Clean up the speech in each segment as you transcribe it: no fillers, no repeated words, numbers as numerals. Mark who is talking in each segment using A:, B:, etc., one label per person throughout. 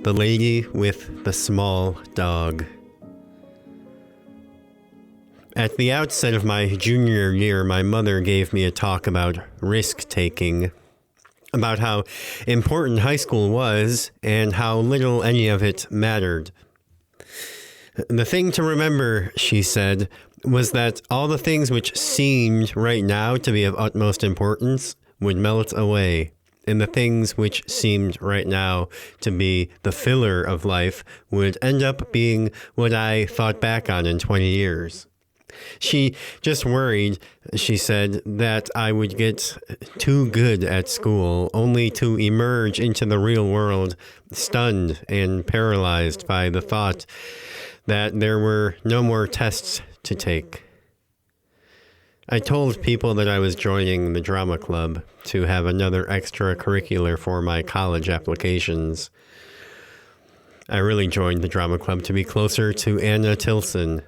A: The Lady with the Small Dog. At the outset of my junior year, my mother gave me a talk about risk-taking, about how important high school was and how little any of it mattered. The thing to remember, she said, was that all the things which seemed right now to be of utmost importance would melt away, and the things which seemed right now to be the filler of life would end up being what I thought back on in 20 years. She just worried, she said, that I would get too good at school, only to emerge into the real world stunned and paralyzed by the thought that there were no more tests to take. I told people that I was joining the drama club to have another extracurricular for my college applications. I really joined the drama club to be closer to Anna Tilson.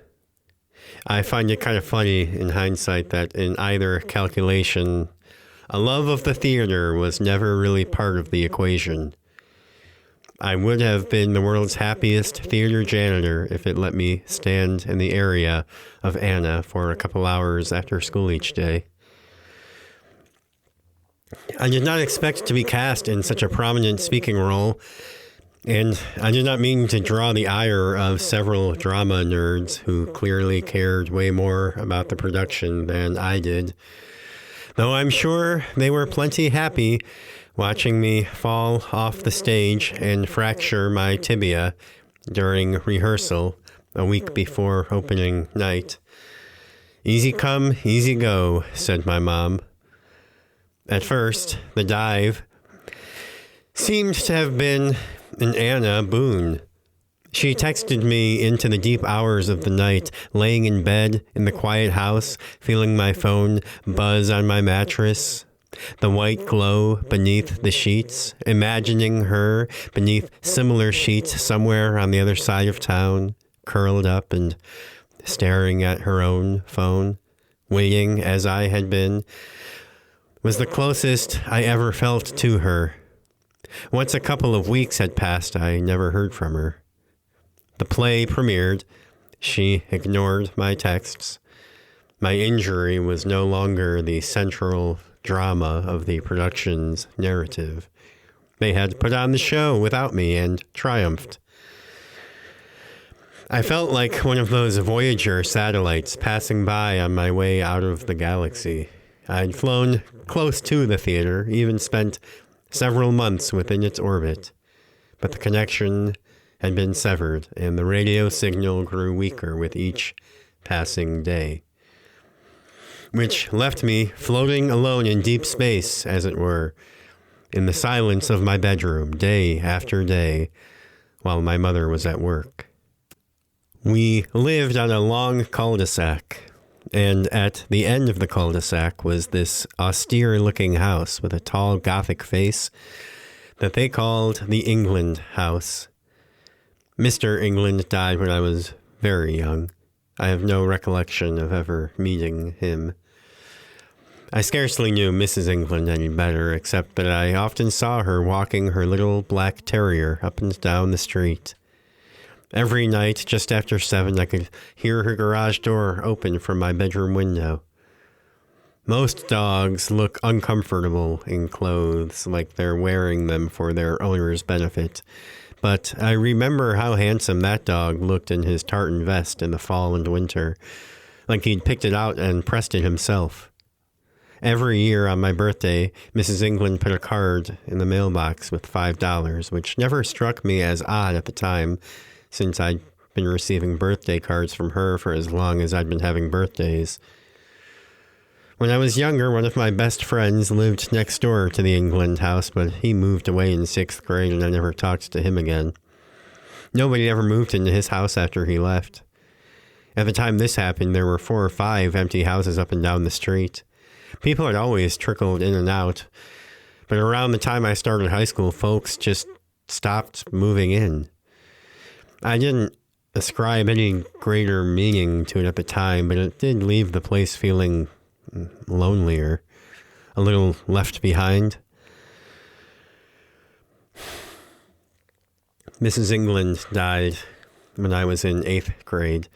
A: I find it kind of funny in hindsight that in either calculation, a love of the theater was never really part of the equation. I would have been the world's happiest theater janitor if it let me stand in the area of Anna for a couple hours after school each day. I did not expect to be cast in such a prominent speaking role, and I did not mean to draw the ire of several drama nerds who clearly cared way more about the production than I did, though I'm sure they were plenty happy watching me fall off the stage and fracture my tibia during rehearsal a week before opening night. Easy come, easy go, said my mom. At first, the dive seemed to have been an Anna boon. She texted me into the deep hours of the night, laying in bed in the quiet house, feeling my phone buzz on my mattress, the white glow beneath the sheets, imagining her beneath similar sheets somewhere on the other side of town, curled up and staring at her own phone, waiting as I had been, was the closest I ever felt to her. Once a couple of weeks had passed, I never heard from her. The play premiered. She ignored my texts. My injury was no longer the central drama of the production's narrative. They had put on the show without me and triumphed. I felt like one of those Voyager satellites passing by on my way out of the galaxy. I'd flown close to the theater, even spent several months within its orbit, but the connection had been severed, and the radio signal grew weaker with each passing day, which left me floating alone in deep space, as it were, in the silence of my bedroom, day after day, while my mother was at work. We lived on a long cul-de-sac, and at the end of the cul-de-sac was this austere-looking house with a tall Gothic face that they called the England House. Mr. England died when I was very young. I have no recollection of ever meeting him. I scarcely knew Mrs. England any better, except that I often saw her walking her little black terrier up and down the street. Every night, just after 7, I could hear her garage door open from my bedroom window. Most dogs look uncomfortable in clothes, like they're wearing them for their owner's benefit. But I remember how handsome that dog looked in his tartan vest in the fall and winter, like he'd picked it out and pressed it himself. Every year on my birthday, Mrs. England put a card in the mailbox with $5, which never struck me as odd at the time, since I'd been receiving birthday cards from her for as long as I'd been having birthdays. When I was younger, one of my best friends lived next door to the England house, but he moved away in 6th grade and I never talked to him again. Nobody ever moved into his house after he left. At the time this happened, there were 4 or 5 empty houses up and down the street. People had always trickled in and out, but around the time I started high school, folks just stopped moving in. I didn't ascribe any greater meaning to it at the time, but it did leave the place feeling lonelier, a little left behind. Mrs. England died when I was in 8th grade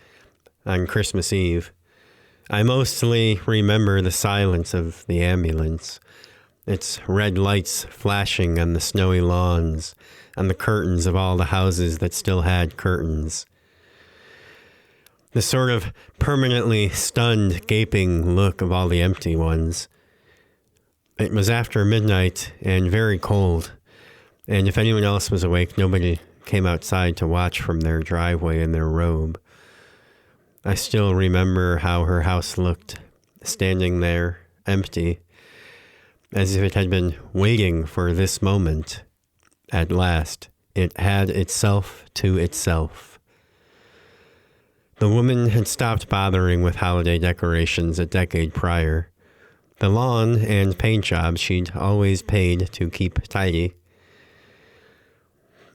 A: on Christmas Eve. I mostly remember the silence of the ambulance, its red lights flashing on the snowy lawns, on the curtains of all the houses that still had curtains. The sort of permanently stunned, gaping look of all the empty ones. It was after midnight and very cold, and if anyone else was awake, nobody came outside to watch from their driveway in their robe. I still remember how her house looked, standing there, empty, as if it had been waiting for this moment. At last, it had itself to itself. The woman had stopped bothering with holiday decorations a decade prior. The lawn and paint jobs she'd always paid to keep tidy.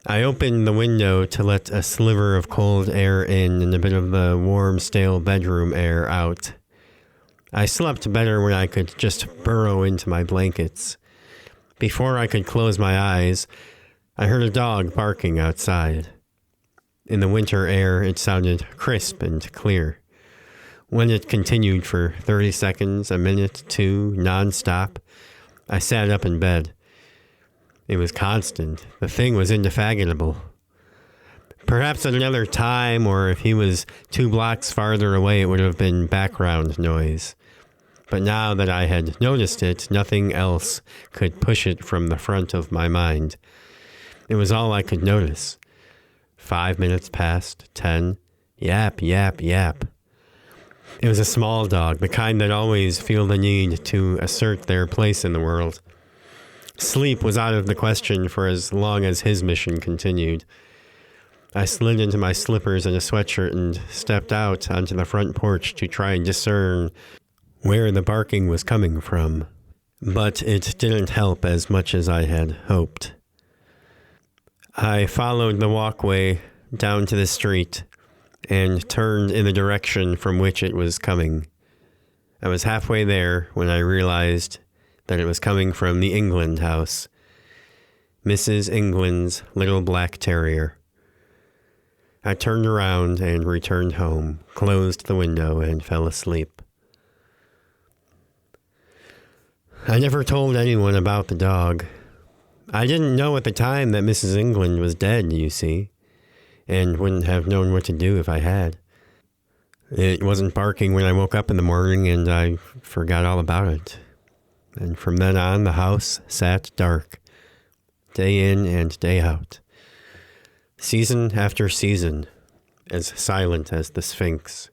A: I opened the window to let a sliver of cold air in and a bit of the warm, stale bedroom air out. I slept better when I could just burrow into my blankets. Before I could close my eyes, I heard a dog barking outside. In the winter air, it sounded crisp and clear. When it continued for 30 seconds, a minute, two, nonstop, I sat up in bed. It was constant. The thing was indefatigable. Perhaps at another time, or if he was 2 blocks farther away, it would have been background noise. But now that I had noticed it, nothing else could push it from the front of my mind. It was all I could notice. 5 minutes passed, 10. Yap, yap, yap. It was a small dog, the kind that always feel the need to assert their place in the world. Sleep was out of the question for as long as his mission continued. I slid into my slippers and a sweatshirt and stepped out onto the front porch to try and discern where the barking was coming from. But it didn't help as much as I had hoped. I followed the walkway down to the street and turned in the direction from which it was coming. I was halfway there when I realized that it was coming from the England house, Mrs. England's little black terrier. I turned around and returned home, closed the window, and fell asleep. I never told anyone about the dog. I didn't know at the time that Mrs. England was dead, you see, and wouldn't have known what to do if I had. It wasn't barking when I woke up in the morning, and I forgot all about it. And from then on, the house sat dark, day in and day out. Season after season, as silent as the Sphinx.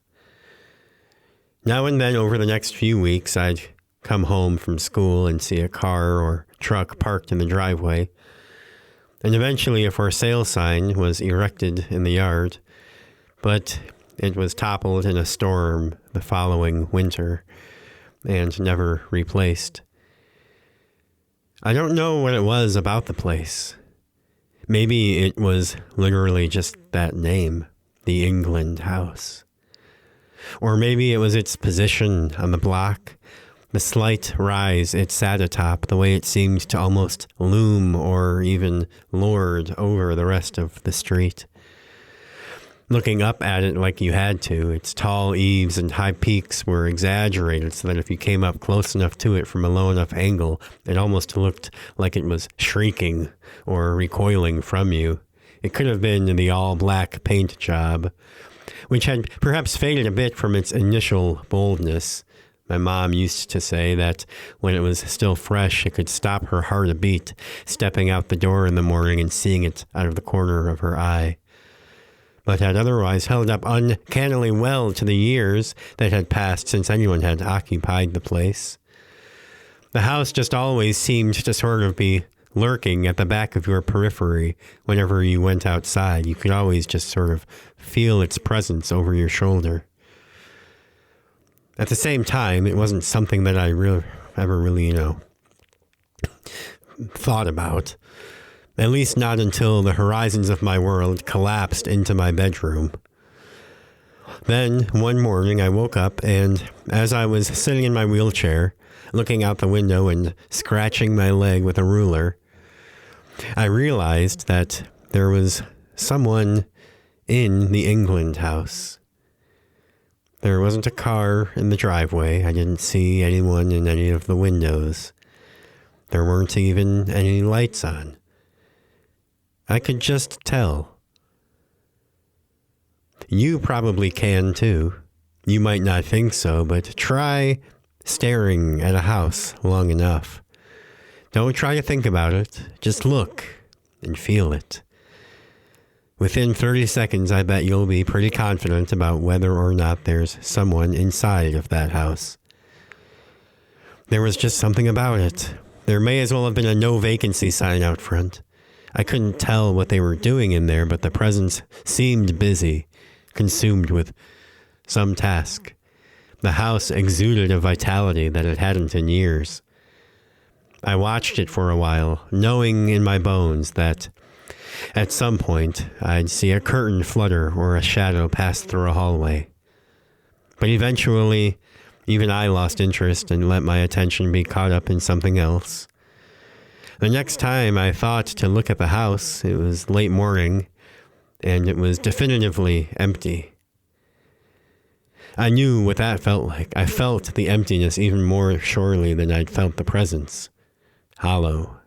A: Now and then over the next few weeks, I'd come home from school and see a car or truck parked in the driveway. And eventually a for sale sign was erected in the yard, but it was toppled in a storm the following winter and never replaced. I don't know what it was about the place. Maybe it was literally just that name, the England house. Or maybe it was its position on the block, the slight rise it sat atop, the way it seemed to almost loom or even lord over the rest of the street. Looking up at it like you had to, its tall eaves and high peaks were exaggerated so that if you came up close enough to it from a low enough angle, it almost looked like it was shrieking or recoiling from you. It could have been the all-black paint job, which had perhaps faded a bit from its initial boldness. My mom used to say that when it was still fresh, it could stop her heart a beat, stepping out the door in the morning and seeing it out of the corner of her eye, but had otherwise held up uncannily well to the years that had passed since anyone had occupied the place. The house just always seemed to sort of be lurking at the back of your periphery whenever you went outside. You could always just sort of feel its presence over your shoulder. At the same time, it wasn't something that I ever really, thought about. At least not until the horizons of my world collapsed into my bedroom. Then, one morning, I woke up, and as I was sitting in my wheelchair, looking out the window and scratching my leg with a ruler, I realized that there was someone in the England house. There wasn't a car in the driveway. I didn't see anyone in any of the windows. There weren't even any lights on. I could just tell. You probably can too. You might not think so, but try staring at a house long enough. Don't try to think about it. Just look and feel it. Within 30 seconds, I bet you'll be pretty confident about whether or not there's someone inside of that house. There was just something about it. There may as well have been a no vacancy sign out front. I couldn't tell what they were doing in there, but the presence seemed busy, consumed with some task. The house exuded a vitality that it hadn't in years. I watched it for a while, knowing in my bones that at some point I'd see a curtain flutter or a shadow pass through a hallway. But eventually, even I lost interest and let my attention be caught up in something else. The next time I thought to look at the house, it was late morning, and it was definitively empty. I knew what that felt like. I felt the emptiness even more surely than I'd felt the presence. Hollow,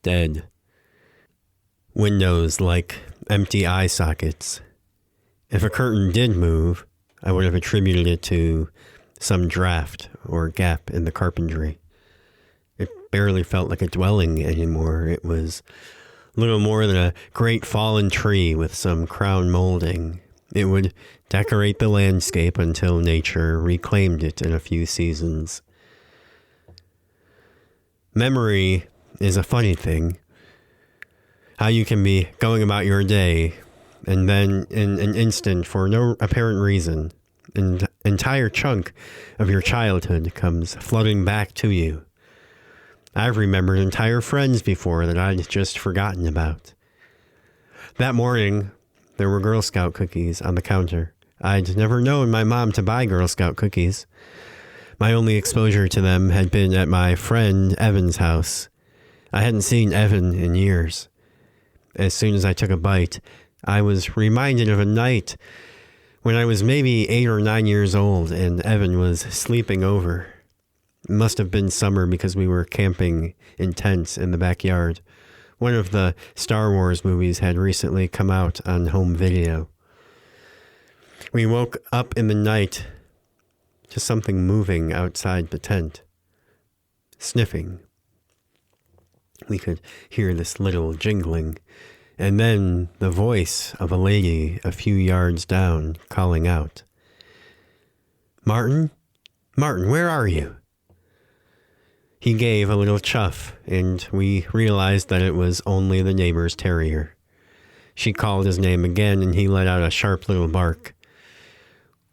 A: dead. Windows like empty eye sockets. If a curtain did move, I would have attributed it to some draft or gap in the carpentry. It barely felt like a dwelling anymore. It was little more than a great fallen tree with some crown molding. It would decorate the landscape until nature reclaimed it in a few seasons. Memory is a funny thing. How you can be going about your day, and then in an instant, for no apparent reason, an entire chunk of your childhood comes flooding back to you. I've remembered entire friends before that I'd just forgotten about. That morning, there were Girl Scout cookies on the counter. I'd never known my mom to buy Girl Scout cookies. My only exposure to them had been at my friend Evan's house. I hadn't seen Evan in years. As soon as I took a bite, I was reminded of a night when I was maybe 8 or 9 years old and Evan was sleeping over. It must have been summer because we were camping in tents in the backyard. One of the Star Wars movies had recently come out on home video. We woke up in the night to something moving outside the tent. Sniffing. We could hear this little jingling, and then the voice of a lady a few yards down calling out. "Martin? Martin, where are you?" He gave a little chuff, and we realized that it was only the neighbor's terrier. She called his name again, and he let out a sharp little bark.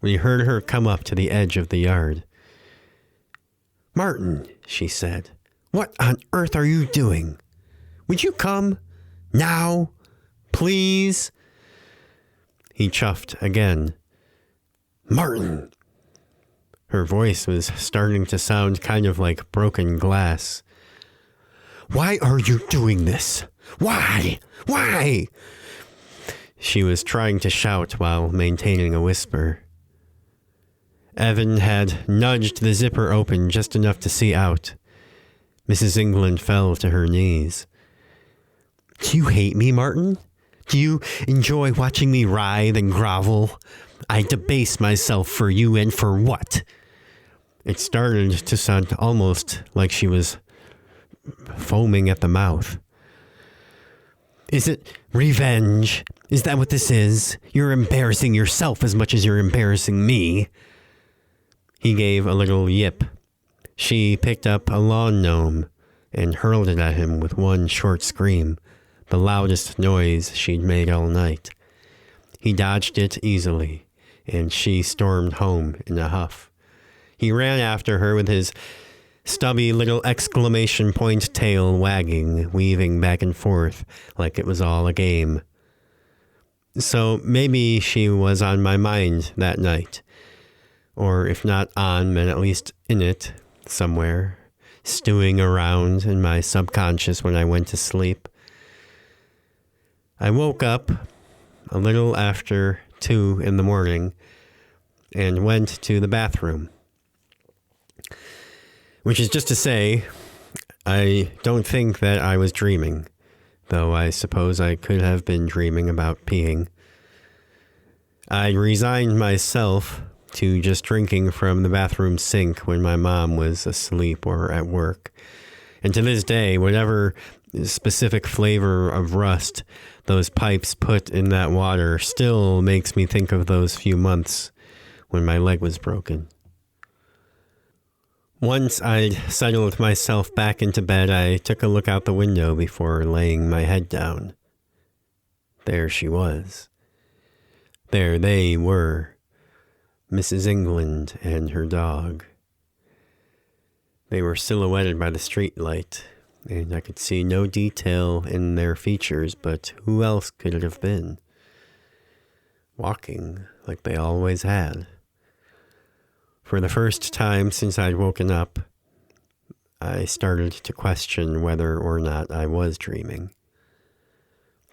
A: We heard her come up to the edge of the yard. "Martin," she said, "what on earth are you doing? Would you come? Now? Please?" He chuffed again. "Martin!" Her voice was starting to sound kind of like broken glass. "Why are you doing this? Why? Why?" She was trying to shout while maintaining a whisper. Evan had nudged the zipper open just enough to see out. Mrs. England fell to her knees. "Do you hate me, Martin? Do you enjoy watching me writhe and grovel? I debase myself for you, and for what?" It started to sound almost like she was foaming at the mouth. "Is it revenge? Is that what this is? You're embarrassing yourself as much as you're embarrassing me." He gave a little yip. She picked up a lawn gnome and hurled it at him with one short scream, the loudest noise she'd made all night. He dodged it easily, and she stormed home in a huff. He ran after her with his stubby little exclamation point tail wagging, weaving back and forth like it was all a game. So maybe she was on my mind that night. Or if not on, then at least in it, somewhere, stewing around in my subconscious when I went to sleep. I woke up a little after 2 in the morning and went to the bathroom. Which is just to say, I don't think that I was dreaming, though I suppose I could have been dreaming about peeing. I resigned myself to just drinking from the bathroom sink when my mom was asleep or at work. And to this day, whatever specific flavor of rust those pipes put in that water still makes me think of those few months when my leg was broken. Once I'd settled myself back into bed, I took a look out the window before laying my head down. There she was. There they were, Mrs. England and her dog. They were silhouetted by the street light, and I could see no detail in their features, but who else could it have been? Walking like they always had. For the first time since I'd woken up, I started to question whether or not I was dreaming.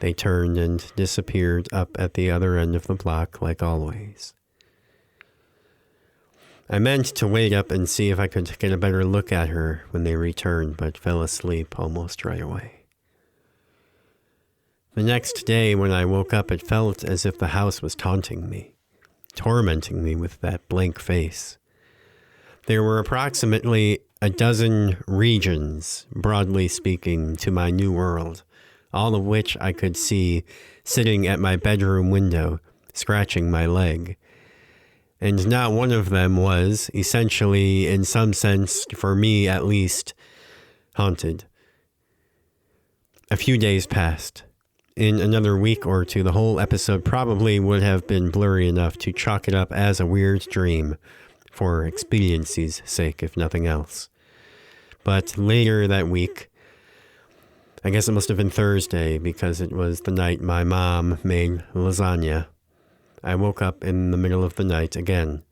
A: They turned and disappeared up at the other end of the block like always. I meant to wait up and see if I could get a better look at her when they returned, but fell asleep almost right away. The next day when I woke up, it felt as if the house was taunting me, tormenting me with that blank face. There were approximately a dozen regions, broadly speaking, to my new world, all of which I could see sitting at my bedroom window, scratching my leg. And not one of them was, essentially, in some sense, for me at least, haunted. A few days passed. In another week or two, the whole episode probably would have been blurry enough to chalk it up as a weird dream, for expediency's sake, if nothing else. But later that week, I guess it must have been Thursday, because it was the night my mom made lasagna, I woke up in the middle of the night again.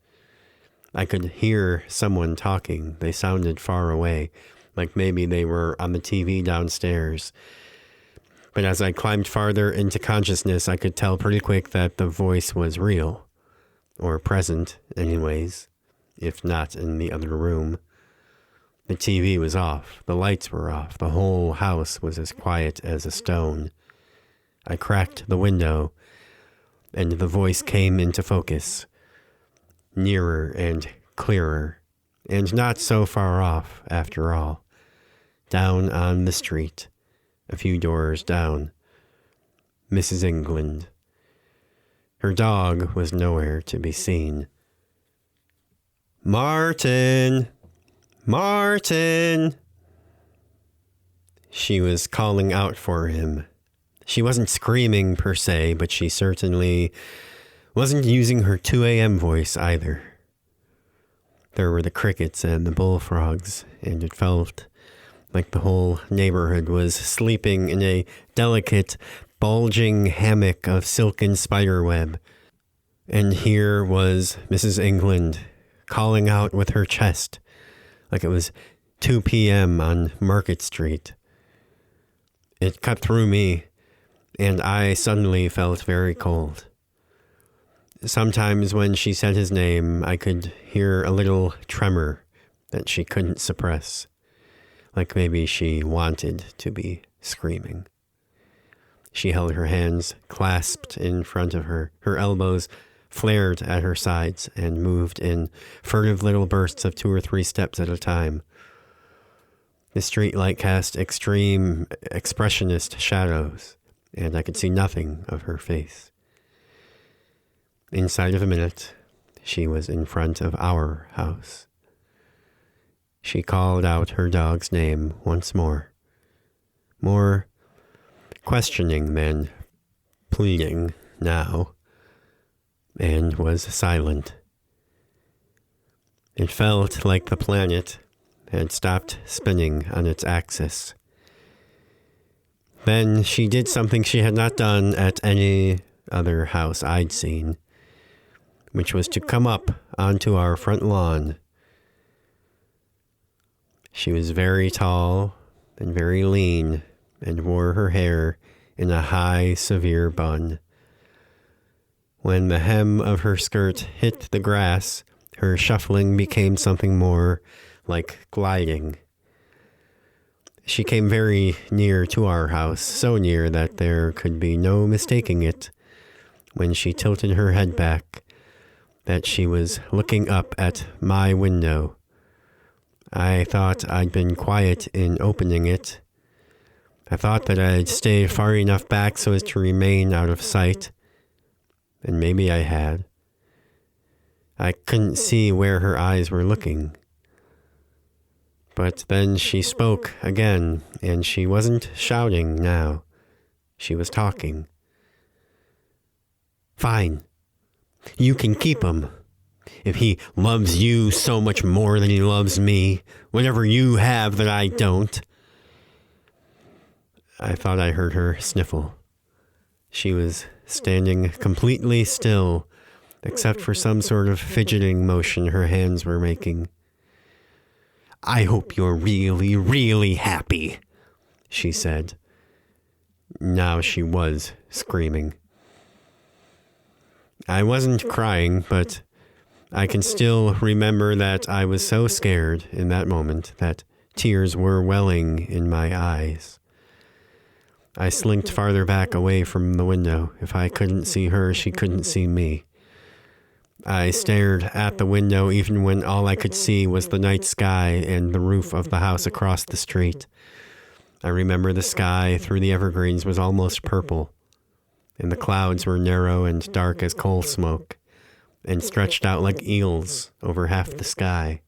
A: I could hear someone talking. They sounded far away, like maybe they were on the TV downstairs. But as I climbed farther into consciousness, I could tell pretty quick that the voice was real, or present anyways, if not in the other room. The TV was off, the lights were off, the whole house was as quiet as a stone. I cracked the window, and the voice came into focus, nearer and clearer, and not so far off, after all. Down on the street, a few doors down, Mrs. England. Her dog was nowhere to be seen. "Martin! Martin!" She was calling out for him. She wasn't screaming per se, but she certainly wasn't using her 2 a.m. voice either. There were the crickets and the bullfrogs, and it felt like the whole neighborhood was sleeping in a delicate, bulging hammock of silken spiderweb. And here was Mrs. England calling out with her chest, like it was 2 p.m. on Market Street. It cut through me, and I suddenly felt very cold. Sometimes when she said his name, I could hear a little tremor that she couldn't suppress, like maybe she wanted to be screaming. She held her hands clasped in front of her, her elbows flared at her sides, and moved in furtive little bursts of 2 or 3 steps at a time. The streetlight cast extreme expressionist shadows, and I could see nothing of her face. Inside of a minute, she was in front of our house. She called out her dog's name once more. More questioning than pleading now, and was silent. It felt like the planet had stopped spinning on its axis. Then she did something she had not done at any other house I'd seen, which was to come up onto our front lawn. She was very tall and very lean, and wore her hair in a high, severe bun. When the hem of her skirt hit the grass, her shuffling became something more like gliding. She came very near to our house, so near that there could be no mistaking it when she tilted her head back, that she was looking up at my window. I thought I'd been quiet in opening it. I thought that I'd stay far enough back so as to remain out of sight. And maybe I had. I couldn't see where her eyes were looking. But then she spoke again, and she wasn't shouting now. She was talking. Fine. You can keep him. If he loves you so much more than he loves me, whatever you have that I don't. I thought I heard her sniffle. She was standing completely still, except for some sort of fidgeting motion her hands were making. I hope you're really, really happy, she said. Now she was screaming. I wasn't crying, but I can still remember that I was so scared in that moment that tears were welling in my eyes. I slinked farther back away from the window. If I couldn't see her, she couldn't see me. I stared at the window even when all I could see was the night sky and the roof of the house across the street. I remember the sky through the evergreens was almost purple, and the clouds were narrow and dark as coal smoke, and stretched out like eels over half the sky.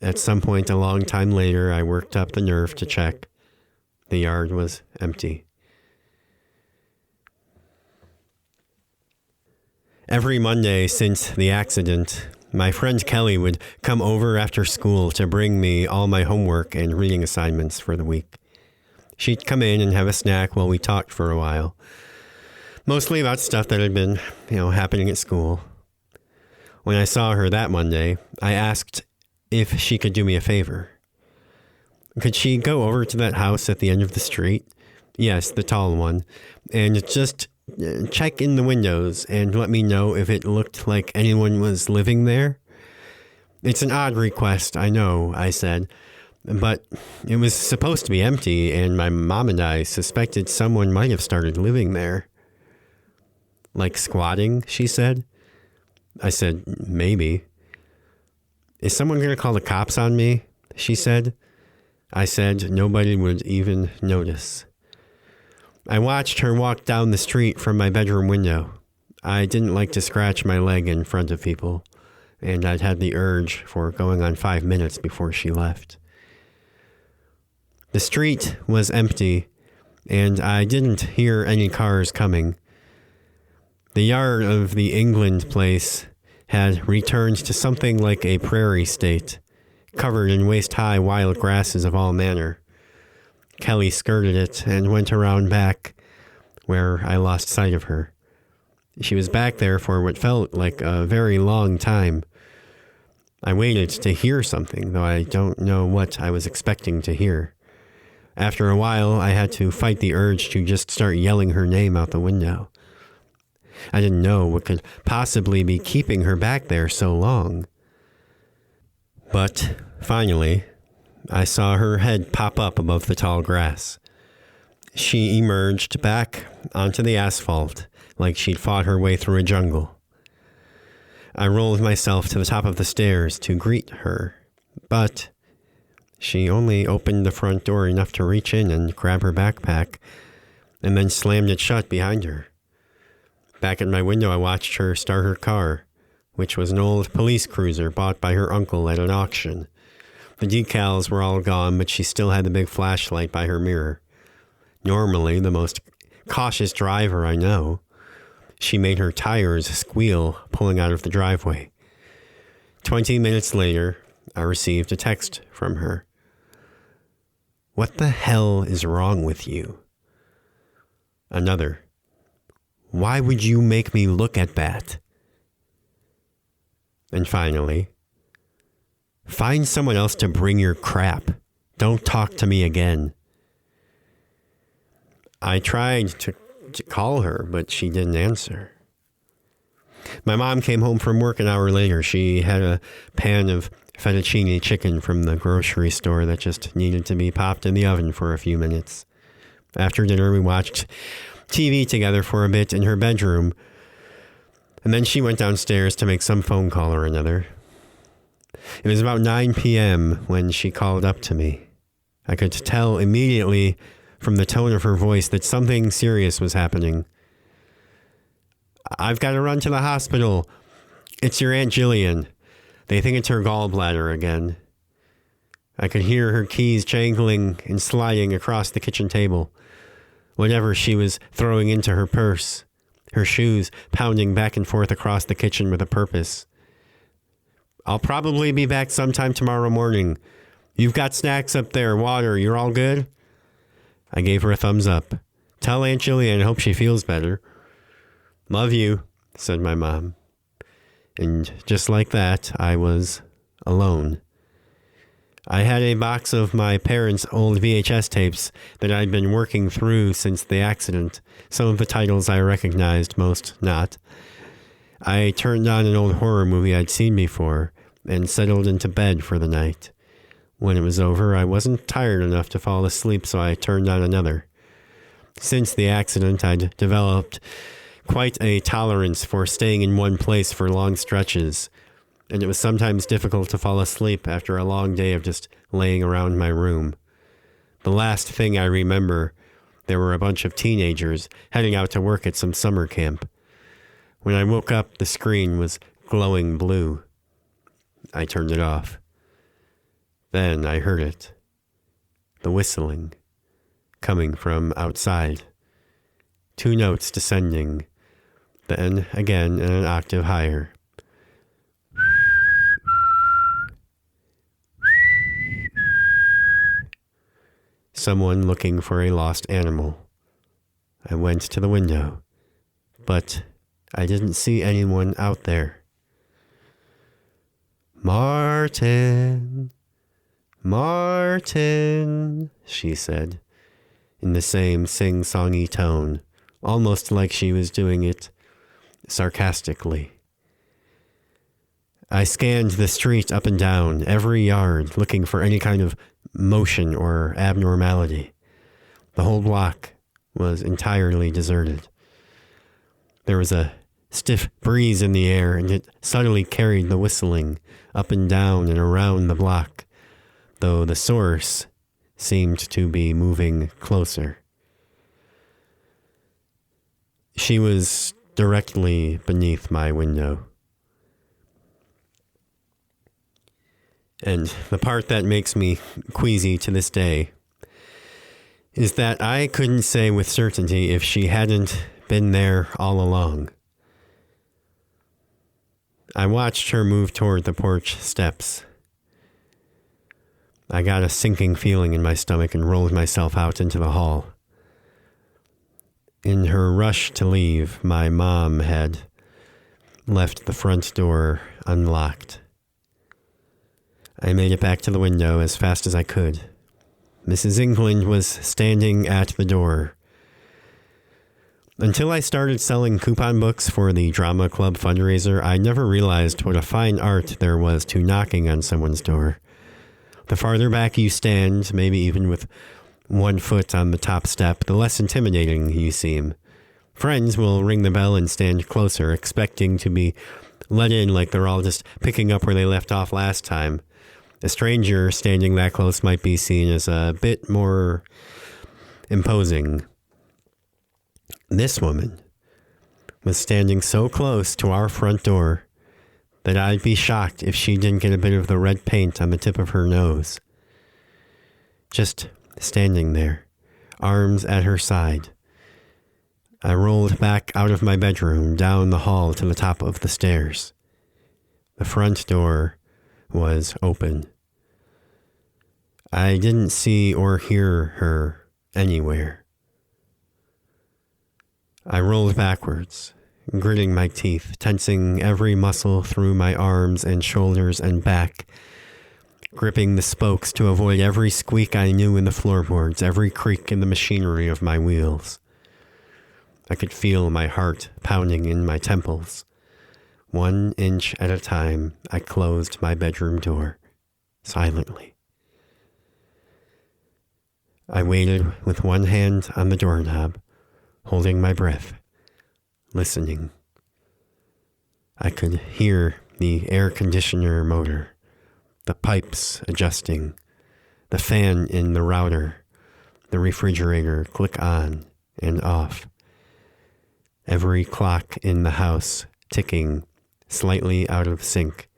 A: At some point a long time later, I worked up the nerve to check. The yard was empty. Every Monday since the accident, my friend Kelly would come over after school to bring me all my homework and reading assignments for the week. She'd come in and have a snack while we talked for a while, mostly about stuff that had been, happening at school. When I saw her that Monday, I asked if she could do me a favor. Could she go over to that house at the end of the street? Yes, the tall one, and just check in the windows and let me know if it looked like anyone was living there? It's an odd request, I know, I said, but it was supposed to be empty, and my mom and I suspected someone might have started living there. Like squatting, she said. I said, maybe. Is someone going to call the cops on me? She said. I said nobody would even notice. I watched her walk down the street from my bedroom window. I didn't like to scratch my leg in front of people, and I'd had the urge for going on 5 minutes before she left. The street was empty, and I didn't hear any cars coming. The yard of the England place had returned to something like a prairie state, covered in waist-high wild grasses of all manner. Kelly skirted it and went around back, where I lost sight of her. She was back there for what felt like a very long time. I waited to hear something, though I don't know what I was expecting to hear. After a while, I had to fight the urge to just start yelling her name out the window. I didn't know what could possibly be keeping her back there so long. But finally, I saw her head pop up above the tall grass. She emerged back onto the asphalt like she'd fought her way through a jungle. I rolled myself to the top of the stairs to greet her, but she only opened the front door enough to reach in and grab her backpack, and then slammed it shut behind her. Back at my window, I watched her start her car, which was an old police cruiser bought by her uncle at an auction. The decals were all gone, but she still had the big flashlight by her mirror. Normally the most cautious driver I know. She made her tires squeal pulling out of the driveway. 20 minutes later, I received a text from her. What the hell is wrong with you? Another. Why would you make me look at that? And finally, find someone else to bring your crap. Don't talk to me again. I tried to call her, but she didn't answer. My mom came home from work an hour later. She had a pan of fettuccine chicken from the grocery store that just needed to be popped in the oven for a few minutes. After dinner, we watched TV together for a bit in her bedroom, and then she went downstairs to make some phone call or another. It was about 9 p.m. when she called up to me. I could tell immediately from the tone of her voice that something serious was happening. "I've got to run to the hospital. It's your Aunt Jillian. They think it's her gallbladder again." I could hear her keys jangling and sliding across the kitchen table. Whatever she was throwing into her purse. Her shoes pounding back and forth across the kitchen with a purpose. "I'll probably be back sometime tomorrow morning. You've got snacks up there, water. You're all good?" I gave her a thumbs up. "Tell Aunt Jillian I hope she feels better." "Love you," said my mom. And just like that, I was alone. I had a box of my parents' old VHS tapes that I'd been working through since the accident. Some of the titles I recognized, most not. I turned on an old horror movie I'd seen before and settled into bed for the night. When it was over, I wasn't tired enough to fall asleep, so I turned on another. Since the accident, I'd developed quite a tolerance for staying in one place for long stretches, and it was sometimes difficult to fall asleep after a long day of just laying around my room. The last thing I remember, there were a bunch of teenagers heading out to work at some summer camp. When I woke up, the screen was glowing blue. I turned it off. Then I heard it. The whistling, coming from outside. 2 notes descending, then again an octave higher. Someone looking for a lost animal. I went to the window, but I didn't see anyone out there. "Martin, Martin," she said, in the same sing-songy tone, almost like she was doing it sarcastically. I scanned the street up and down, every yard, looking for any kind of motion or abnormality. The whole block was entirely deserted. There was a stiff breeze in the air, and it subtly carried the whistling up and down and around the block, though the source seemed to be moving closer. She was directly beneath my window. And the part that makes me queasy to this day is that I couldn't say with certainty if she hadn't been there all along. I watched her move toward the porch steps. I got a sinking feeling in my stomach and rolled myself out into the hall. In her rush to leave, my mom had left the front door unlocked. I made it back to the window as fast as I could. Mrs. England was standing at the door. Until I started selling coupon books for the drama club fundraiser, I never realized what a fine art there was to knocking on someone's door. The farther back you stand, maybe even with 1 foot on the top step, the less intimidating you seem. Friends will ring the bell and stand closer, expecting to be let in like they're all just picking up where they left off last time. A stranger standing that close might be seen as a bit more imposing. This woman was standing so close to our front door that I'd be shocked if she didn't get a bit of the red paint on the tip of her nose. Just standing there, arms at her side. I rolled back out of my bedroom, down the hall to the top of the stairs. The front door was open. I didn't see or hear her anywhere. I rolled backwards, gritting my teeth, tensing every muscle through my arms and shoulders and back, gripping the spokes to avoid every squeak I knew in the floorboards, every creak in the machinery of my wheels. I could feel my heart pounding in my temples. 1 inch at a time, I closed my bedroom door, silently. I waited with one hand on the doorknob, holding my breath, listening. I could hear the air conditioner motor, the pipes adjusting, the fan in the router, the refrigerator click on and off. Every clock in the house ticking, slightly out of sync.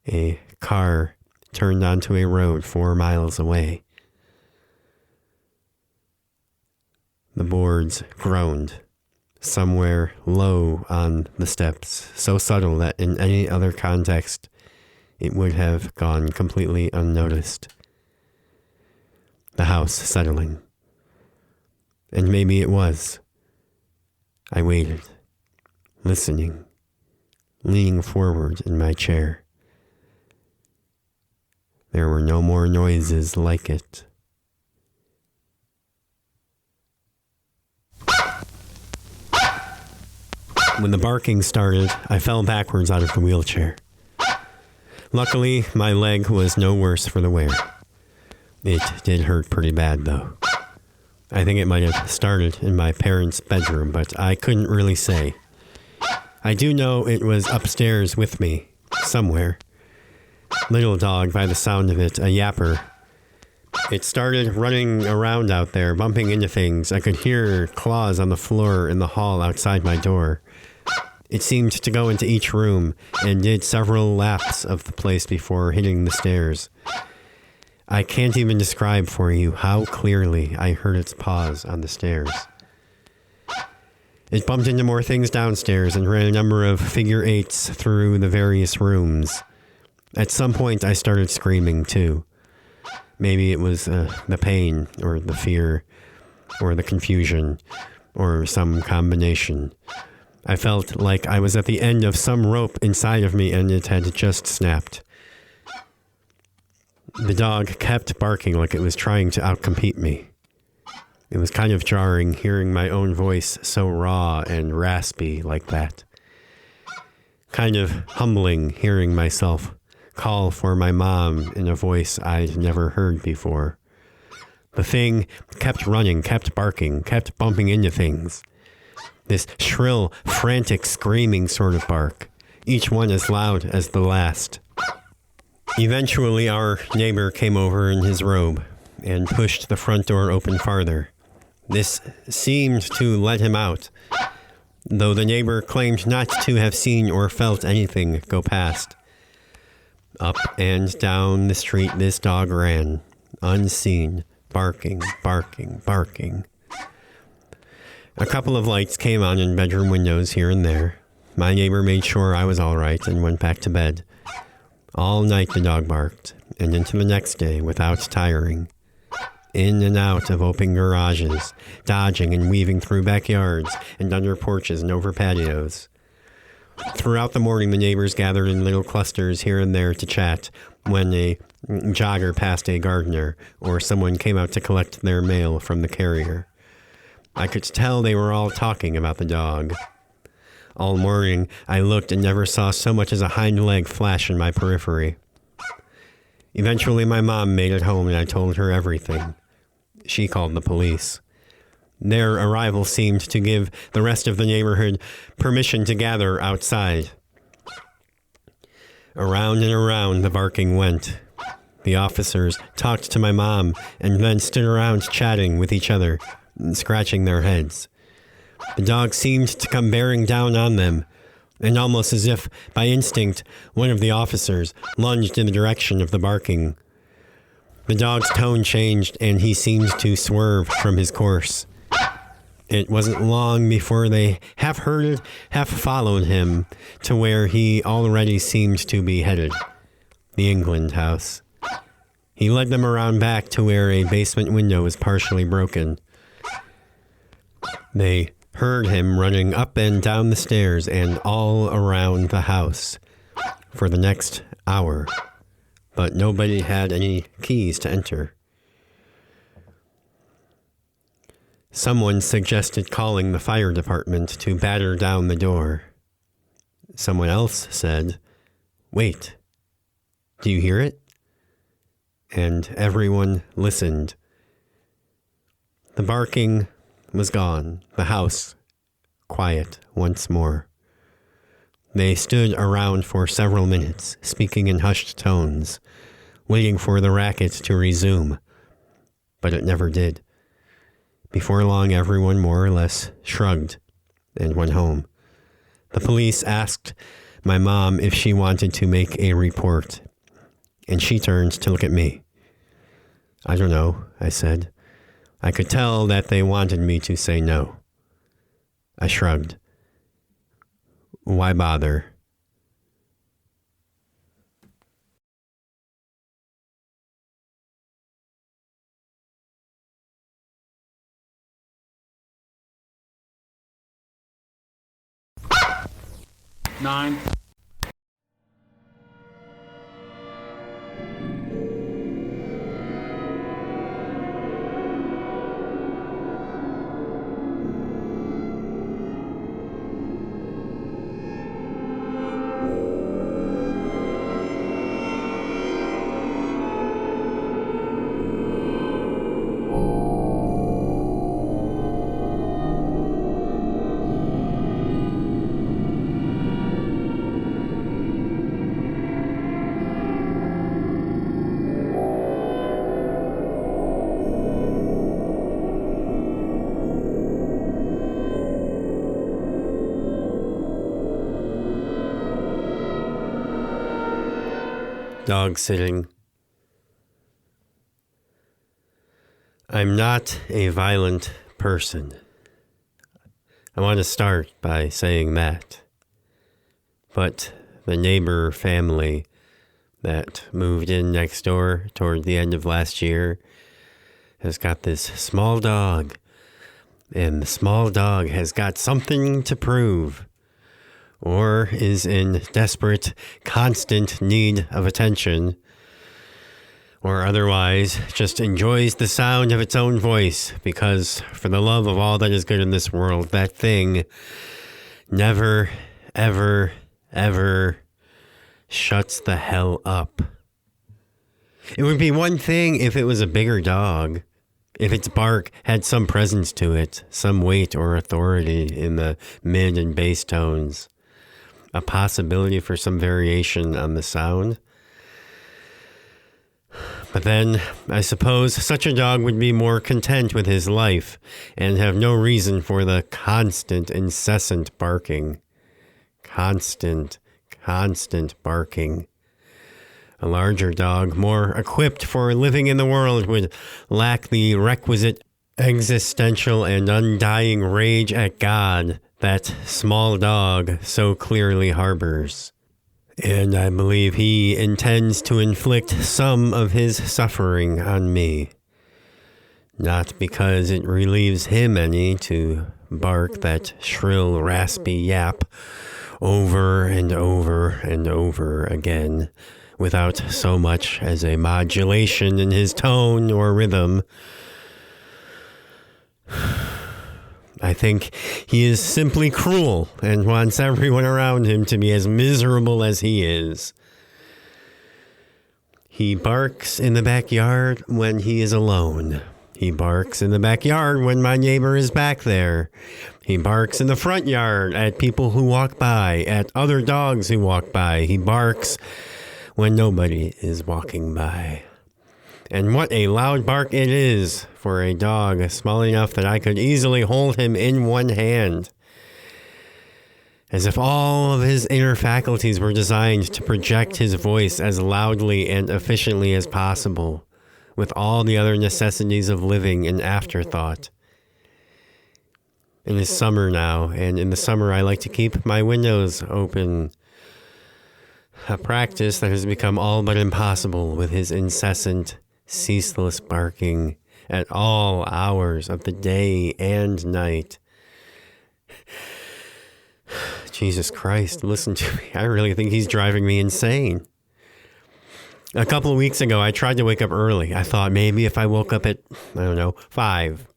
A: A car turned onto a road 4 miles away. The boards groaned, somewhere low on the steps, so subtle that in any other context it would have gone completely unnoticed. The house settling. And maybe it was. I waited, listening, leaning forward in my chair. There were no more noises like it. When the barking started, I fell backwards out of the wheelchair. Luckily, my leg was no worse for the wear. It did hurt pretty bad, though. I think it might have started in my parents' bedroom, but I couldn't really say. I do know it was upstairs with me, somewhere. Little dog, by the sound of it, a yapper. It started running around out there, bumping into things. I could hear claws on the floor in the hall outside my door. It seemed to go into each room and did several laps of the place before hitting the stairs. I can't even describe for you how clearly I heard its paws on the stairs. It bumped into more things downstairs and ran a number of figure eights through the various rooms. At some point, I started screaming, too. Maybe it was the pain, or the fear, or the confusion, or some combination. I felt like I was at the end of some rope inside of me and it had just snapped. The dog kept barking like it was trying to outcompete me. It was kind of jarring hearing my own voice so raw and raspy like that. Kind of humbling hearing myself call for my mom in a voice I'd never heard before. The thing kept running, kept barking, kept bumping into things. This shrill, frantic, screaming sort of bark, each one as loud as the last. Eventually, our neighbor came over in his robe and pushed the front door open farther. This seemed to let him out, though the neighbor claimed not to have seen or felt anything go past. Up and down the street this dog ran, unseen, barking, barking, barking. A couple of lights came on in bedroom windows here and there. My neighbor made sure I was all right and went back to bed. All night the dog barked, and into the next day without tiring. In and out of open garages, dodging and weaving through backyards and under porches and over patios. Throughout the morning, the neighbors gathered in little clusters here and there to chat when a jogger passed a gardener or someone came out to collect their mail from the carrier. I could tell they were all talking about the dog. All morning, I looked and never saw so much as a hind leg flash in my periphery. Eventually, my mom made it home and I told her everything. She called the police. Their arrival seemed to give the rest of the neighborhood permission to gather outside. Around and around the barking went. The officers talked to my mom and then stood around chatting with each other, scratching their heads. The dog seemed to come bearing down on them, and almost as if by instinct, one of the officers lunged in the direction of the barking. The dog's tone changed and he seemed to swerve from his course. It wasn't long before they half herded, half followed him to where he already seemed to be headed, the England house. He led them around back to where a basement window was partially broken. They heard him running up and down the stairs and all around the house for the next hour, but nobody had any keys to enter. Someone suggested calling the fire department to batter down the door. Someone else said, "Wait, do you hear it?" And everyone listened. The barking was gone. The house quiet once more. They stood around for several minutes, speaking in hushed tones, waiting for the racket to resume. But it never did. Before long, everyone more or less shrugged and went home. The police asked my mom if she wanted to make a report, and she turned to look at me. "I don't know," I said. I could tell that they wanted me to say no. I shrugged. Why bother?
B: Nine.
A: Dogsitting. I'm not a violent person. I want to start by saying that. But the neighbor family that moved in next door toward the end of last year has got this small dog. And the small dog has got something to prove, or is in desperate, constant need of attention, or otherwise just enjoys the sound of its own voice, because for the love of all that is good in this world, that thing never, ever, ever shuts the hell up. It would be one thing if it was a bigger dog, if its bark had some presence to it, some weight or authority in the mid and bass tones, a possibility for some variation on the sound. But then, I suppose such a dog would be more content with his life and have no reason for the constant, incessant barking. Constant barking. A larger dog, more equipped for living in the world, would lack the requisite existential and undying rage at God that small dog so clearly harbors. And I believe he intends to inflict some of his suffering on me. Not because it relieves him any to bark that shrill, raspy yap over and over and over again, without so much as a modulation in his tone or rhythm. I think he is simply cruel and wants everyone around him to be as miserable as he is. He barks in the backyard when he is alone. He barks in the backyard when my neighbor is back there. He barks in the front yard at people who walk by, at other dogs who walk by. He barks when nobody is walking by. And what a loud bark it is for a dog small enough that I could easily hold him in one hand. As if all of his inner faculties were designed to project his voice as loudly and efficiently as possible, with all the other necessities of living an afterthought. It is summer now, and in the summer I like to keep my windows open. A practice that has become all but impossible with his incessant, ceaseless barking at all hours of the day and night. Jesus Christ, listen to me. I really think he's driving me insane. A couple of weeks ago, I tried to wake up early. I thought maybe if I woke up at, 5,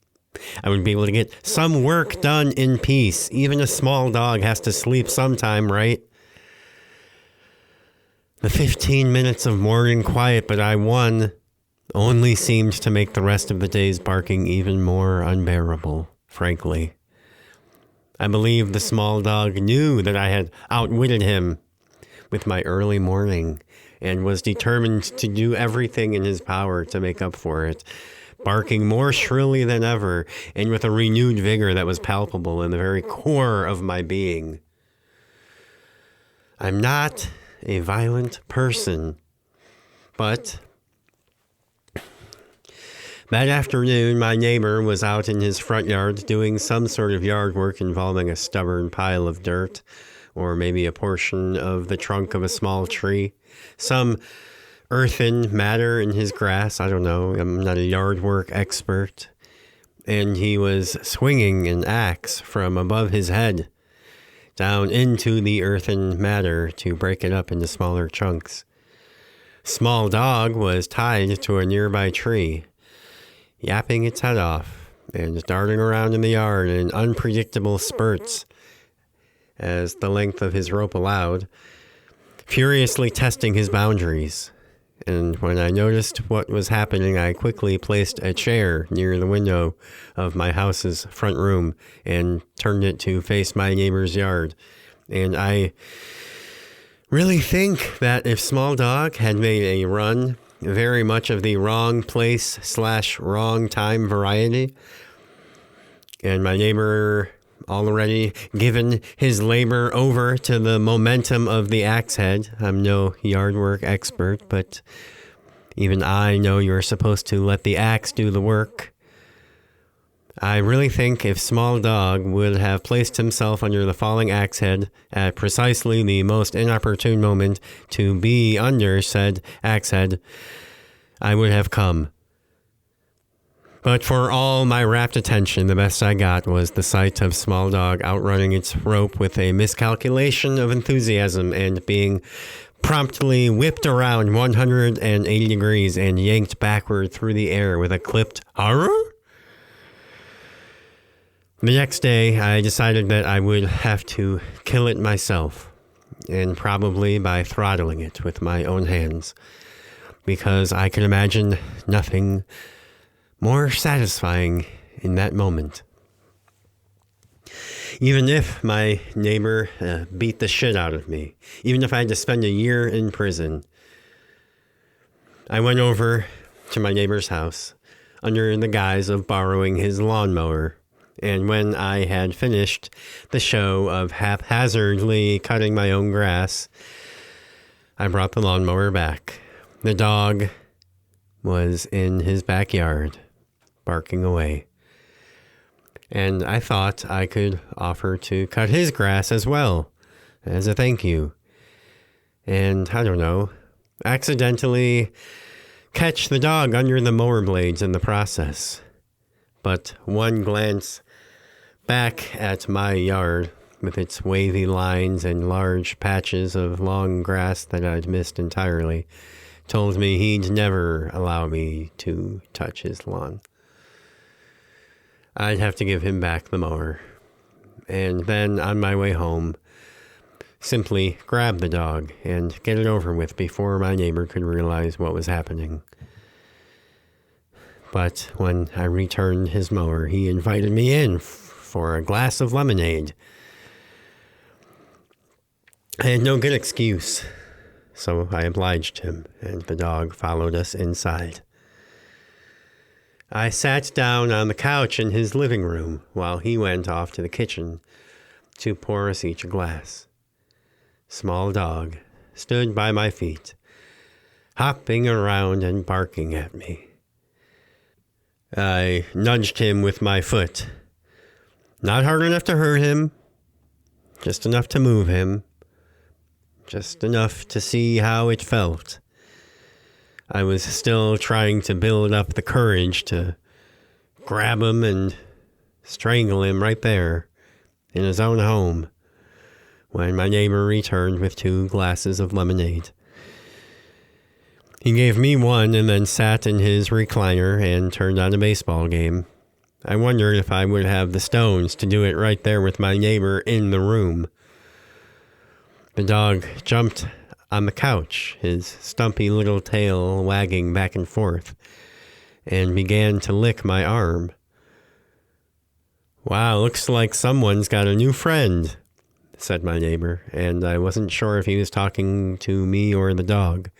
A: I would be able to get some work done in peace. Even a small dog has to sleep sometime, right? The 15 minutes of morning quiet, but I won, only seemed to make the rest of the day's barking even more unbearable, frankly. I believe the small dog knew that I had outwitted him with my early morning and was determined to do everything in his power to make up for it, barking more shrilly than ever and with a renewed vigor that was palpable in the very core of my being. I'm not a violent person, but that afternoon my neighbor was out in his front yard doing some sort of yard work involving a stubborn pile of dirt, or maybe a portion of the trunk of a small tree, some earthen matter in his grass. I don't know. I'm not a yard work expert. And he was swinging an axe from above his head down into the earthen matter to break it up into smaller chunks. Small dog was tied to a nearby tree, yapping its head off and darting around in the yard in unpredictable spurts as the length of his rope allowed, furiously testing his boundaries. And when I noticed what was happening, I quickly placed a chair near the window of my house's front room and turned it to face my neighbor's yard. And I really think that if Small Dog had made a run, very much of the wrong place / wrong time variety, and my neighbor already given his labor over to the momentum of the axe head. I'm no yard work expert, but even I know you're supposed to let the axe do the work. I really think if Small Dog would have placed himself under the falling axe head at precisely the most inopportune moment to be under said axe head, I would have come. But for all my rapt attention, the best I got was the sight of Small Dog outrunning its rope with a miscalculation of enthusiasm and being promptly whipped around 180 degrees and yanked backward through the air with a clipped "Arr!" The next day, I decided that I would have to kill it myself, and probably by throttling it with my own hands, because I could imagine nothing more satisfying in that moment. Even if my neighbor beat the shit out of me, even if I had to spend a year in prison, I went over to my neighbor's house under the guise of borrowing his lawnmower. And when I had finished the show of haphazardly cutting my own grass, I brought the lawnmower back. The dog was in his backyard, barking away. And I thought I could offer to cut his grass as well, as a thank you. And, I don't know, accidentally catch the dog under the mower blades in the process. But one glance back at my yard, with its wavy lines and large patches of long grass that I'd missed entirely, told me he'd never allow me to touch his lawn. I'd have to give him back the mower. And then, on my way home, simply grab the dog and get it over with before my neighbor could realize what was happening. But when I returned his mower, he invited me in for a glass of lemonade. I had no good excuse, so I obliged him, and the dog followed us inside. I sat down on the couch in his living room while he went off to the kitchen to pour us each a glass. Small Dog stood by my feet, hopping around and barking at me. I nudged him with my foot. Not hard enough to hurt him, just enough to move him, just enough to see how it felt. I was still trying to build up the courage to grab him and strangle him right there in his own home when my neighbor returned with 2 glasses of lemonade. He gave me one and then sat in his recliner and turned on a baseball game. I wondered if I would have the stones to do it right there with my neighbor in the room. The dog jumped on the couch, his stumpy little tail wagging back and forth, and began to lick my arm. "Wow, looks like someone's got a new friend," said my neighbor, and I wasn't sure if he was talking to me or the dog.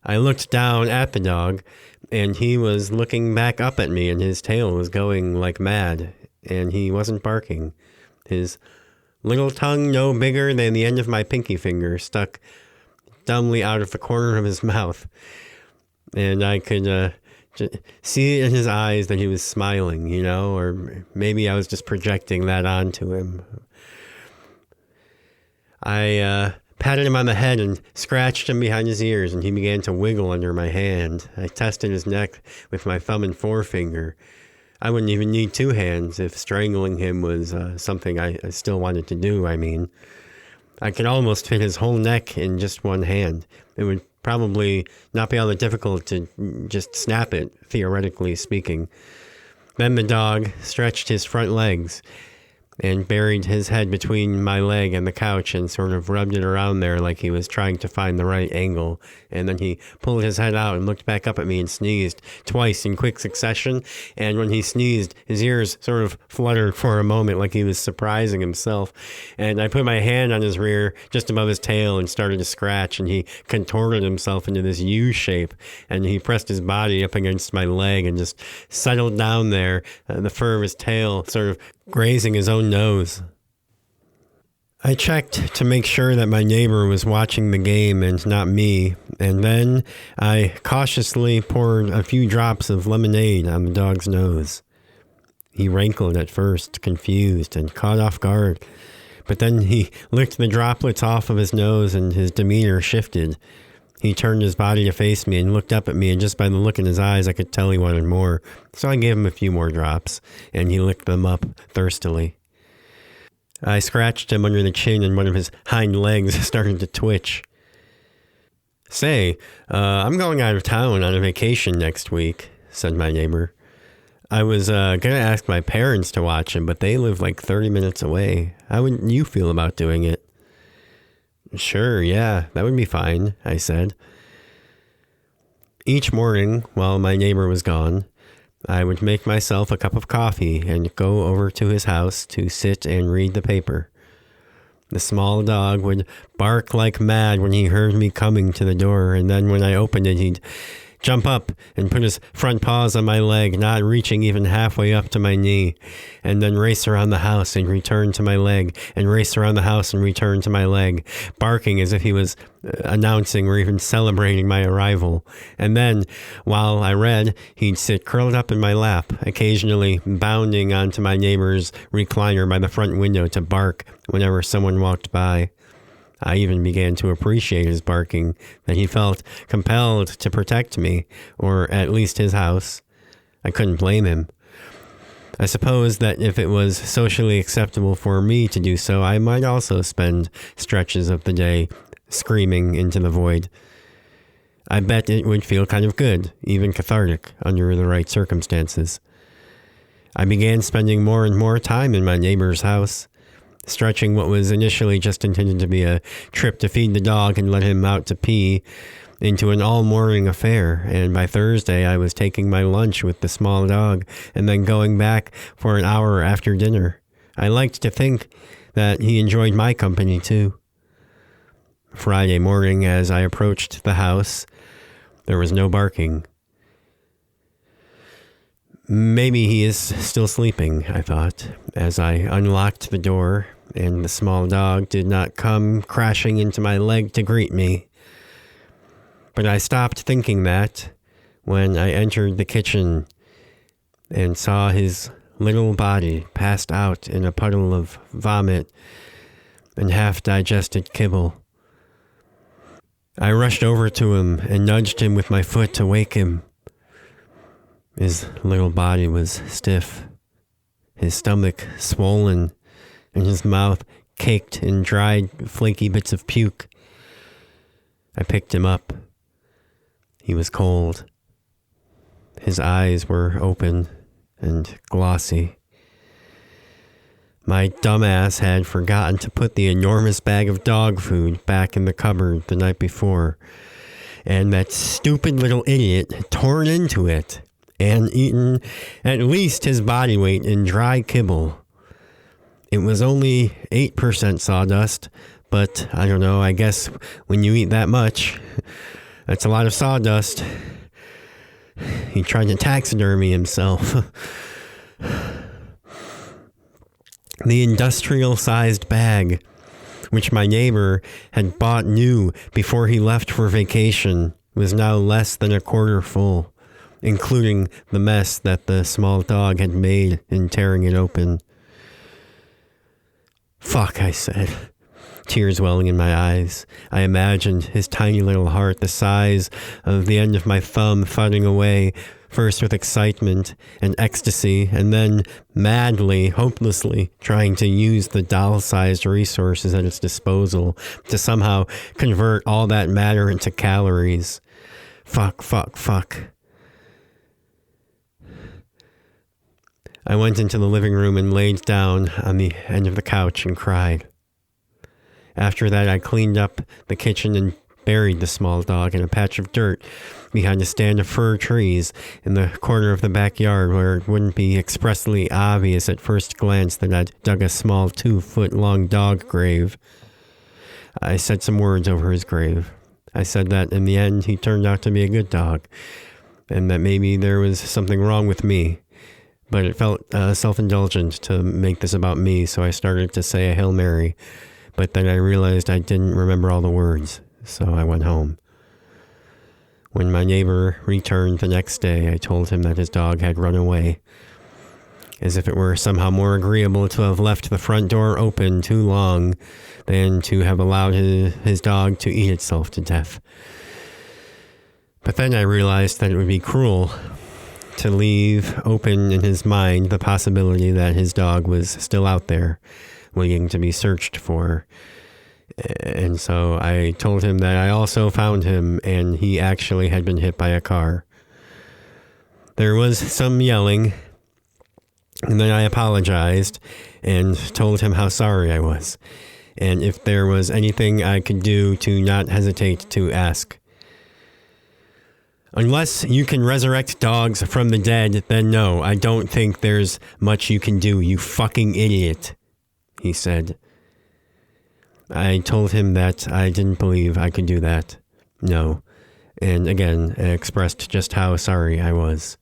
A: I looked down at the dog, and he was looking back up at me, and his tail was going like mad, and he wasn't barking. His little tongue, no bigger than the end of my pinky finger, stuck dumbly out of the corner of his mouth, and I could see in his eyes that he was smiling, or maybe I was just projecting that onto him. I patted him on the head and scratched him behind his ears, and he began to wiggle under my hand. I tested his neck with my thumb and forefinger. I wouldn't even need two hands if strangling him was something I still wanted to do, I could almost fit his whole neck in just one hand. It would probably not be all that difficult to just snap it, theoretically speaking. Then the dog stretched his front legs and buried his head between my leg and the couch and sort of rubbed it around there like he was trying to find the right angle. And then he pulled his head out and looked back up at me and sneezed twice in quick succession. And when he sneezed, his ears sort of fluttered for a moment like he was surprising himself. And I put my hand on his rear just above his tail and started to scratch, and he contorted himself into this U shape, and he pressed his body up against my leg and just settled down there, the fur of his tail sort of grazing his own nose. I checked to make sure that my neighbor was watching the game and not me, and then I cautiously poured a few drops of lemonade on the dog's nose. He rankled at first, confused and caught off guard, but then he licked the droplets off of his nose and his demeanor shifted. He turned his body to face me and looked up at me, and just by the look in his eyes, I could tell he wanted more. So I gave him a few more drops, and he licked them up thirstily. I scratched him under the chin, and one of his hind legs started to twitch. "Say, I'm going out of town on a vacation next week," said my neighbor. "I was going to ask my parents to watch him, but they live like 30 minutes away. How would you feel about doing it?" "Sure, yeah, that would be fine," I said. Each morning, while my neighbor was gone, I would make myself a cup of coffee and go over to his house to sit and read the paper. The small dog would bark like mad when he heard me coming to the door, and then when I opened it, he'd jump up and put his front paws on my leg, not reaching even halfway up to my knee, and then race around the house and return to my leg, and race around the house and return to my leg, barking as if he was announcing or even celebrating my arrival. And then, while I read, he'd sit curled up in my lap, occasionally bounding onto my neighbor's recliner by the front window to bark whenever someone walked by. I even began to appreciate his barking, that he felt compelled to protect me, or at least his house. I couldn't blame him. I suppose that if it was socially acceptable for me to do so, I might also spend stretches of the day screaming into the void. I bet it would feel kind of good, even cathartic, under the right circumstances. I began spending more and more time in my neighbor's house, stretching what was initially just intended to be a trip to feed the dog and let him out to pee into an all-morning affair, and by Thursday I was taking my lunch with the small dog and then going back for an hour after dinner. I liked to think that he enjoyed my company too. Friday morning, as I approached the house, there was no barking. Maybe he is still sleeping, I thought, as I unlocked the door, and the small dog did not come crashing into my leg to greet me. But I stopped thinking that when I entered the kitchen and saw his little body passed out in a puddle of vomit and half-digested kibble. I rushed over to him and nudged him with my foot to wake him. His little body was stiff, his stomach swollen, and his mouth caked in dried, flaky bits of puke. I picked him up. He was cold. His eyes were open and glossy. My dumbass had forgotten to put the enormous bag of dog food back in the cupboard the night before, and that stupid little idiot had torn into it and eaten at least his body weight in dry kibble. It was only 8% sawdust, but I don't know, I guess when you eat that much, that's a lot of sawdust. He tried to taxidermy himself. The industrial-sized bag, which my neighbor had bought new before he left for vacation, was now less than a quarter full, including the mess that the small dog had made in tearing it open. Fuck, I said, tears welling in my eyes. I imagined his tiny little heart the size of the end of my thumb thudding away, first with excitement and ecstasy, and then madly, hopelessly trying to use the doll-sized resources at its disposal to somehow convert all that matter into calories. Fuck, fuck, fuck. I went into the living room and laid down on the end of the couch and cried. After that, I cleaned up the kitchen and buried the small dog in a patch of dirt behind a stand of fir trees in the corner of the backyard where it wouldn't be expressly obvious at first glance that I'd dug a small 2-foot-long dog grave. I said some words over his grave. I said that in the end he turned out to be a good dog, and that maybe there was something wrong with me. But it felt self-indulgent to make this about me, so I started to say a Hail Mary, but then I realized I didn't remember all the words, so I went home. When my neighbor returned the next day, I told him that his dog had run away, as if it were somehow more agreeable to have left the front door open too long than to have allowed his dog to eat itself to death. But then I realized that it would be cruel to leave open in his mind the possibility that his dog was still out there, waiting to be searched for. And so I told him that I also found him, and he actually had been hit by a car. There was some yelling, and then I apologized and told him how sorry I was, and if there was anything I could do to not hesitate to ask. Unless you can resurrect dogs from the dead, then no, I don't think there's much you can do, you fucking idiot, he said. I told him that I didn't believe I could do that. No. And again, I expressed just how sorry I was.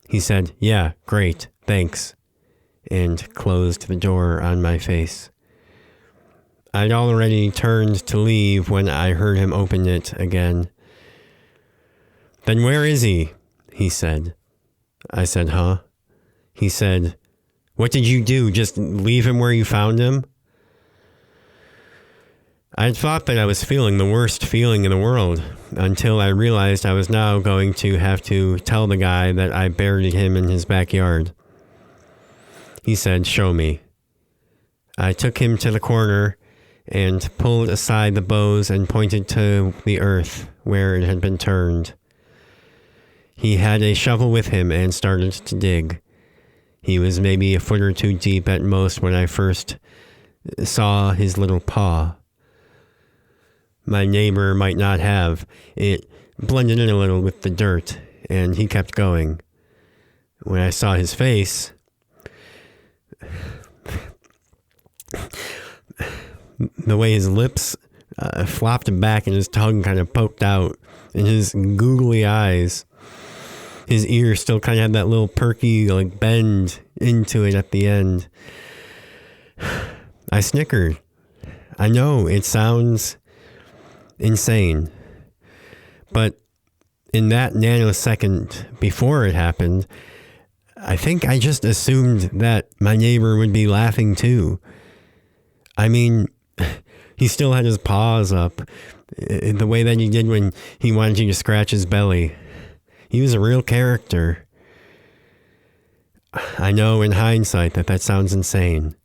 A: He said, "Yeah, great, thanks," and closed the door on my face. I'd already turned to leave when I heard him open it again. "Then where is he?" he said. I said, "Huh?" He said, "What did you do? Just leave him where you found him?" I thought that I was feeling the worst feeling in the world until I realized I was now going to have to tell the guy that I buried him in his backyard. He said, "Show me." I took him to the corner and pulled aside the boughs and pointed to the earth where it had been turned. He had a shovel with him and started to dig. He was maybe a foot or two deep at most when I first saw his little paw. My neighbor might not have. It blended in a little with the dirt, and he kept going. When I saw his face, the way his lips flopped back and his tongue kind of poked out, and his googly eyes, his ear still kind of had that little perky like bend into it at the end. I snickered. I know it sounds insane, but in that nanosecond before it happened, I think I just assumed that my neighbor would be laughing too. I mean, he still had his paws up, the way that he did when he wanted you to scratch his belly. He was a real character. I know in hindsight that sounds insane.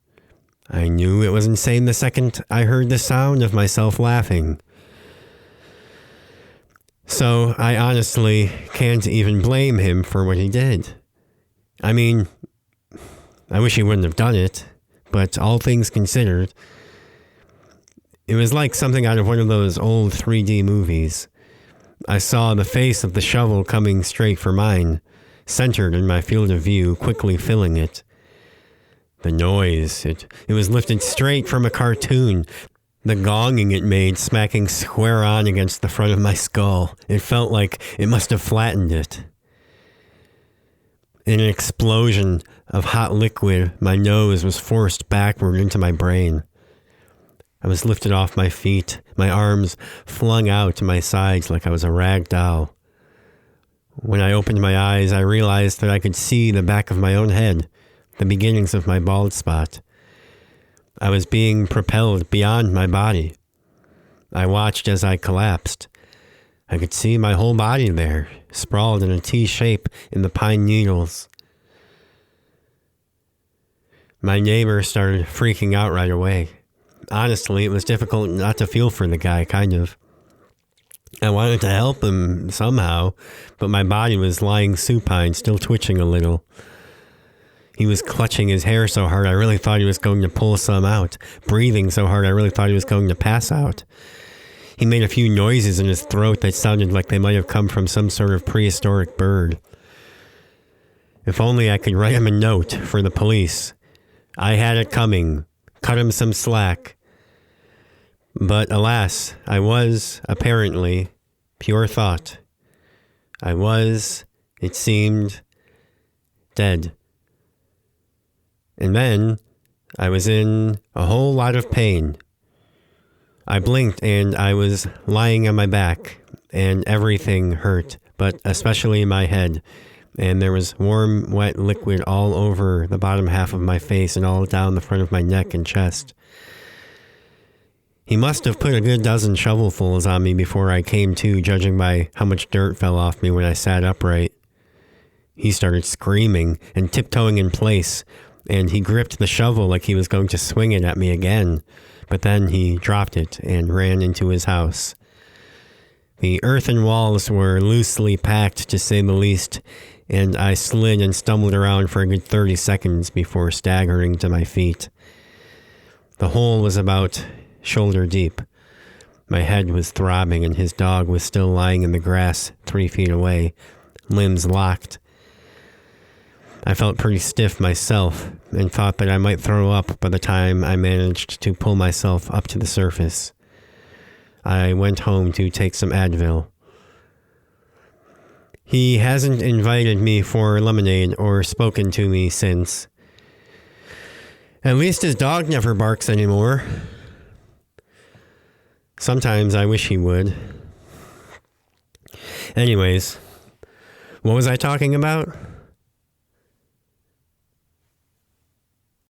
A: I knew it was insane the second I heard the sound of myself laughing. So I honestly can't even blame him for what he did. I mean, I wish he wouldn't have done it. but all things considered, it was like something out of one of those old 3D movies. I saw the face of the shovel coming straight for mine, centered in my field of view, quickly filling it. The noise, it was lifted straight from a cartoon. The gonging it made, smacking square on against the front of my skull. It felt like it must have flattened it. In an explosion of hot liquid, my nose was forced backward into my brain. I was lifted off my feet, my arms flung out to my sides like I was a rag doll. When I opened my eyes, I realized that I could see the back of my own head, the beginnings of my bald spot. I was being propelled beyond my body. I watched as I collapsed. I could see my whole body there, sprawled in a T shape in the pine needles. My neighbor started freaking out right away. Honestly, it was difficult not to feel for the guy, kind of. I wanted to help him somehow, but my body was lying supine, still twitching a little. He was clutching his hair so hard I really thought he was going to pull some out. Breathing so hard I really thought he was going to pass out. He made a few noises in his throat that sounded like they might have come from some sort of prehistoric bird. If only I could write him a note for the police. I had it coming. Cut him some slack. But alas, I was, apparently, pure thought. I was, it seemed, dead. And then I was in a whole lot of pain. I blinked and I was lying on my back and everything hurt, but especially my head. And there was warm, wet liquid all over the bottom half of my face and all down the front of my neck and chest. He must have put a good dozen shovelfuls on me before I came to, judging by how much dirt fell off me when I sat upright. He started screaming and tiptoeing in place, and he gripped the shovel like he was going to swing it at me again, but then he dropped it and ran into his house. The earthen walls were loosely packed, to say the least, and I slid and stumbled around for a good 30 seconds before staggering to my feet. The hole was about shoulder deep. My head was throbbing, and his dog was still lying in the grass 3 feet away, limbs locked. I felt pretty stiff myself and thought that I might throw up by the time I managed to pull myself up to the surface. I went home to take some Advil. He hasn't invited me for lemonade or spoken to me since. At least his dog never barks anymore. Sometimes I wish he would. Anyways, what was I talking about?